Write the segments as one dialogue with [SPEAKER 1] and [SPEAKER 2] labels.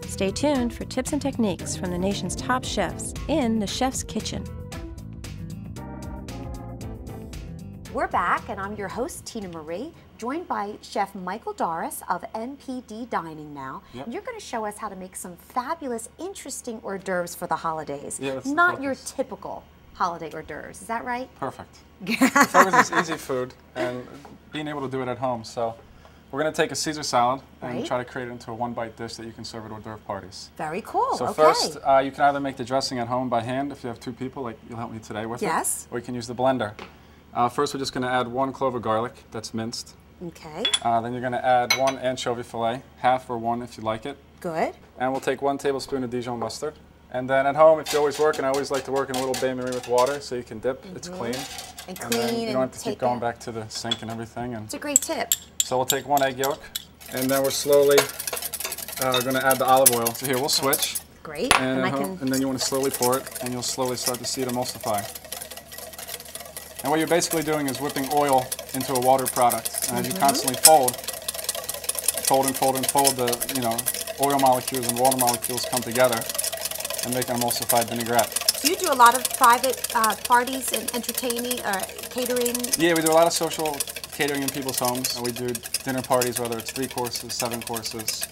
[SPEAKER 1] Stay tuned for tips and techniques from the nation's top chefs in the Chef's Kitchen.
[SPEAKER 2] We're back, and I'm your host, Tina Marie, joined by Chef Michael Doris of NPD Dining Now.
[SPEAKER 3] Yep.
[SPEAKER 2] And you're going to show us how to make some fabulous, interesting hors d'oeuvres for the holidays.
[SPEAKER 3] Yeah, that's the
[SPEAKER 2] Not your
[SPEAKER 3] focus.
[SPEAKER 2] typical holiday hors d'oeuvres. Is that right?
[SPEAKER 3] Perfect. The focus is easy food and being able to do it at home. So we're going to take a Caesar salad and
[SPEAKER 2] Right.
[SPEAKER 3] try to create it into a one-bite dish that you can serve at hors d'oeuvre parties.
[SPEAKER 2] Very cool.
[SPEAKER 3] So
[SPEAKER 2] okay.
[SPEAKER 3] first, you can either make the dressing at home by hand if you have 2 people, like you'll help me today with
[SPEAKER 2] Yes.
[SPEAKER 3] it, or you can use the blender. First, we're just going to add 1 clove of garlic that's minced.
[SPEAKER 2] Okay.
[SPEAKER 3] Then you're going to add 1 anchovy fillet, half or 1 if you like it.
[SPEAKER 2] Good.
[SPEAKER 3] And we'll take 1 tablespoon of Dijon mustard. And then at home, if you always work, and I always like to work in a little bain-marie with water so you can dip, it's clean.
[SPEAKER 2] And
[SPEAKER 3] Then
[SPEAKER 2] clean
[SPEAKER 3] you don't
[SPEAKER 2] and
[SPEAKER 3] have to keep
[SPEAKER 2] take
[SPEAKER 3] going
[SPEAKER 2] a-
[SPEAKER 3] back to the sink and everything. And
[SPEAKER 2] It's a great tip.
[SPEAKER 3] so we'll take 1 egg yolk, and then we're slowly going to add the olive oil. So here, we'll switch.
[SPEAKER 2] Great.
[SPEAKER 3] And,
[SPEAKER 2] I
[SPEAKER 3] at home-
[SPEAKER 2] can.
[SPEAKER 3] and then you want to slowly pour it, and you'll slowly start to see it emulsify. And what you're basically doing is whipping oil into a water product. And as you constantly fold and fold, the oil molecules and water molecules come together and make an emulsified vinaigrette.
[SPEAKER 2] Do you do a lot of private parties and entertaining or catering?
[SPEAKER 3] Yeah, we do a lot of social catering in people's homes. We do dinner parties, whether it's 3 courses, 7 courses.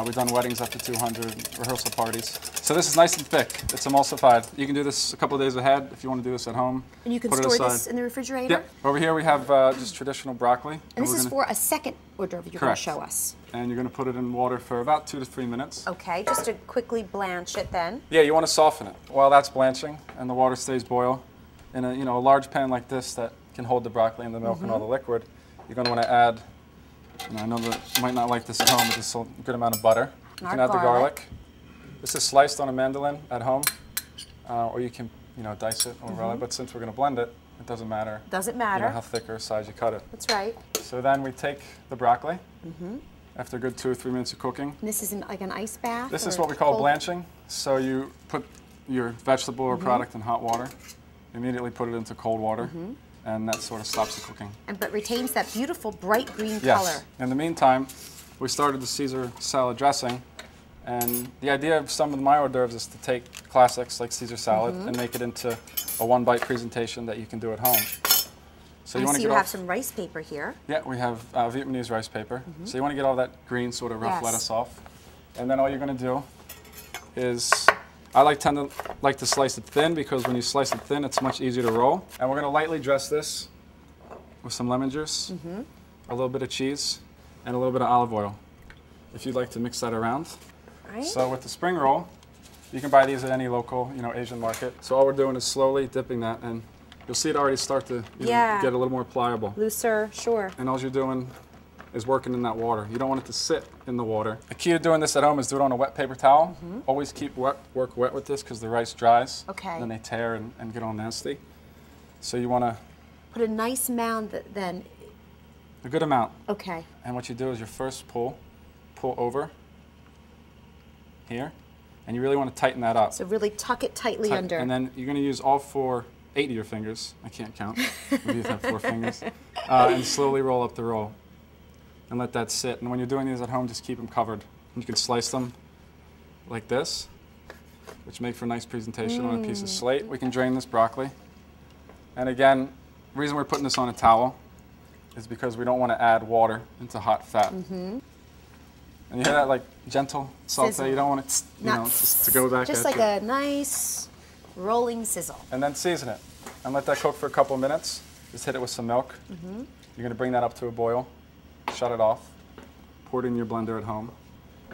[SPEAKER 3] We've done weddings up to 200, rehearsal parties. So this is nice and thick. It's emulsified. You can do this a couple of days ahead if you want to do this at home.
[SPEAKER 2] And you can
[SPEAKER 3] Put it
[SPEAKER 2] store
[SPEAKER 3] aside.
[SPEAKER 2] this in the refrigerator?
[SPEAKER 3] Yep. Over here we have just traditional broccoli.
[SPEAKER 2] And this
[SPEAKER 3] we're
[SPEAKER 2] is
[SPEAKER 3] gonna-
[SPEAKER 2] for a second hors d'oeuvre you're going to
[SPEAKER 3] Correct.
[SPEAKER 2] show us.
[SPEAKER 3] And you're going to put it in water for about 2 to 3 minutes.
[SPEAKER 2] Okay, just to quickly blanch it then.
[SPEAKER 3] Yeah, you want to soften it. While that's blanching and the water stays boil, in a large pan like this that can hold the broccoli and the milk and all the liquid, you're going to want to add, I know that you might not like this at home, but just a good amount of butter. You can
[SPEAKER 2] Our
[SPEAKER 3] add the
[SPEAKER 2] garlic.
[SPEAKER 3] garlic. This is sliced on a mandolin at home, or you can dice it or roll it, but since we're going to blend it, it doesn't matter.
[SPEAKER 2] Doesn't
[SPEAKER 3] You
[SPEAKER 2] matter.
[SPEAKER 3] know how thick or size you cut it.
[SPEAKER 2] That's right.
[SPEAKER 3] So then we take the broccoli, after a good 2 or 3 minutes of cooking.
[SPEAKER 2] And this is like an ice bath?
[SPEAKER 3] This is
[SPEAKER 2] or
[SPEAKER 3] what we call
[SPEAKER 2] cold-
[SPEAKER 3] blanching. So you put your vegetable or product in hot water, immediately put it into cold water, and that sort of stops the cooking.
[SPEAKER 2] But retains that beautiful bright green
[SPEAKER 3] Yes.
[SPEAKER 2] color.
[SPEAKER 3] In the meantime, we started the Caesar salad dressing, and the idea of some of my hors d'oeuvres is to take classics like Caesar salad and make it into a one-bite presentation that you can do at home. So
[SPEAKER 2] I
[SPEAKER 3] want
[SPEAKER 2] see
[SPEAKER 3] to
[SPEAKER 2] you
[SPEAKER 3] get
[SPEAKER 2] have
[SPEAKER 3] off,
[SPEAKER 2] some rice paper here.
[SPEAKER 3] Yeah, we have Vietnamese rice paper. So you want to get all that green sort of rough
[SPEAKER 2] Yes.
[SPEAKER 3] lettuce off, and then all you're going to do is tend to slice it thin, because when you slice it thin, it's much easier to roll. And we're going to lightly dress this with some lemon juice, a little bit of cheese, and a little bit of olive oil, if you'd like to mix that around.
[SPEAKER 2] Right.
[SPEAKER 3] So with the spring roll, you can buy these at any local, Asian market. So all we're doing is slowly dipping that, and you'll see it already start to
[SPEAKER 2] Yeah.
[SPEAKER 3] get a little more pliable.
[SPEAKER 2] Looser, sure.
[SPEAKER 3] And all you're doing is working in that water. You don't want it to sit in the water. The key to doing this at home is do it on a wet paper towel. Always keep work wet with this, because the rice dries.
[SPEAKER 2] Okay.
[SPEAKER 3] Then they tear and get all nasty. So you want
[SPEAKER 2] Put a nice mound then.
[SPEAKER 3] a good amount.
[SPEAKER 2] Okay.
[SPEAKER 3] And what you do is your first pull over here, and you really want to tighten that up.
[SPEAKER 2] So really tuck it tightly
[SPEAKER 3] Tight-
[SPEAKER 2] under.
[SPEAKER 3] And then you're going to use all 8 of your fingers. I can't count. Maybe you have 4 fingers. And slowly roll up the roll. And let that sit. And when you're doing these at home, just keep them covered. You can slice them like this, which make for a nice presentation on a piece of slate. We can drain this broccoli. And again, the reason we're putting this on a towel is because we don't want to add water into hot fat. And you hear that like gentle saute?
[SPEAKER 2] Sizzle.
[SPEAKER 3] You don't want it, just to go back
[SPEAKER 2] Just
[SPEAKER 3] at
[SPEAKER 2] like
[SPEAKER 3] you.
[SPEAKER 2] a nice rolling sizzle.
[SPEAKER 3] And then season it. And let that cook for a couple of minutes. Just hit it with some milk. You're going to bring that up to a boil, shut it off, pour it in your blender at home,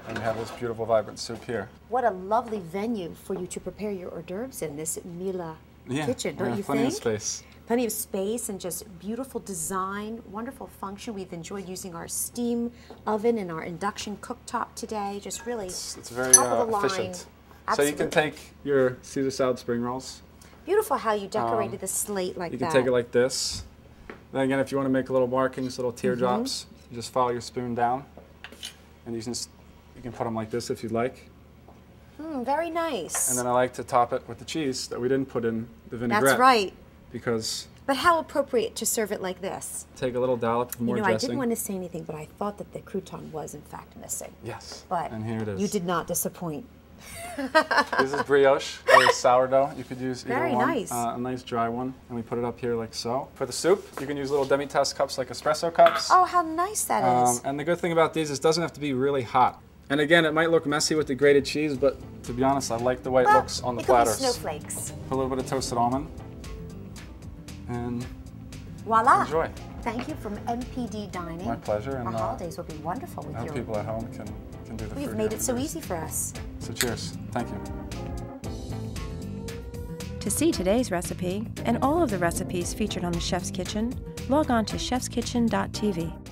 [SPEAKER 3] and you have this beautiful, vibrant soup here.
[SPEAKER 2] What a lovely venue for you to prepare your hors d'oeuvres in, this Mila kitchen,
[SPEAKER 3] we
[SPEAKER 2] don't
[SPEAKER 3] have
[SPEAKER 2] you
[SPEAKER 3] plenty
[SPEAKER 2] think?
[SPEAKER 3] of space.
[SPEAKER 2] Plenty of space and just beautiful design, wonderful function. We've enjoyed using our steam oven and our induction cooktop today. Just really
[SPEAKER 3] It's very
[SPEAKER 2] top of the line.
[SPEAKER 3] efficient. So
[SPEAKER 2] Absolutely.
[SPEAKER 3] you can take your Caesar salad spring rolls.
[SPEAKER 2] Beautiful how you decorated the slate like
[SPEAKER 3] You
[SPEAKER 2] that.
[SPEAKER 3] can take it like this. Then again, if you want to make little markings, little teardrops, you just follow your spoon down, and you can put them like this if you'd like.
[SPEAKER 2] Very nice.
[SPEAKER 3] And then I like to top it with the cheese that we didn't put in the vinaigrette.
[SPEAKER 2] That's right.
[SPEAKER 3] Because
[SPEAKER 2] But how appropriate to serve it like this.
[SPEAKER 3] Take a little dollop of more
[SPEAKER 2] I
[SPEAKER 3] dressing.
[SPEAKER 2] didn't want to say anything, but I thought that the crouton was in fact missing.
[SPEAKER 3] Yes.
[SPEAKER 2] But
[SPEAKER 3] and here it is.
[SPEAKER 2] you did not disappoint.
[SPEAKER 3] This is brioche or sourdough. You could use either
[SPEAKER 2] Very
[SPEAKER 3] one.
[SPEAKER 2] nice.
[SPEAKER 3] A nice dry one, and we put it up here like so. For the soup, you can use little demi-tasse cups like espresso cups.
[SPEAKER 2] Oh, how nice that is.
[SPEAKER 3] And the good thing about these is it doesn't have to be really hot. And again, it might look messy with the grated cheese, but to be honest, I like the way it looks on the platters.
[SPEAKER 2] Snowflakes.
[SPEAKER 3] Put a little bit of toasted almond, and
[SPEAKER 2] voila.
[SPEAKER 3] enjoy.
[SPEAKER 2] Thank you from MPD Dining.
[SPEAKER 3] My pleasure. And
[SPEAKER 2] Our holidays will be wonderful with
[SPEAKER 3] I hope
[SPEAKER 2] you.
[SPEAKER 3] people at home can do the food.
[SPEAKER 2] You've made it so easy for us.
[SPEAKER 3] So cheers. Thank you.
[SPEAKER 1] To see today's recipe and all of the recipes featured on the Chef's Kitchen, log on to chefskitchen.tv.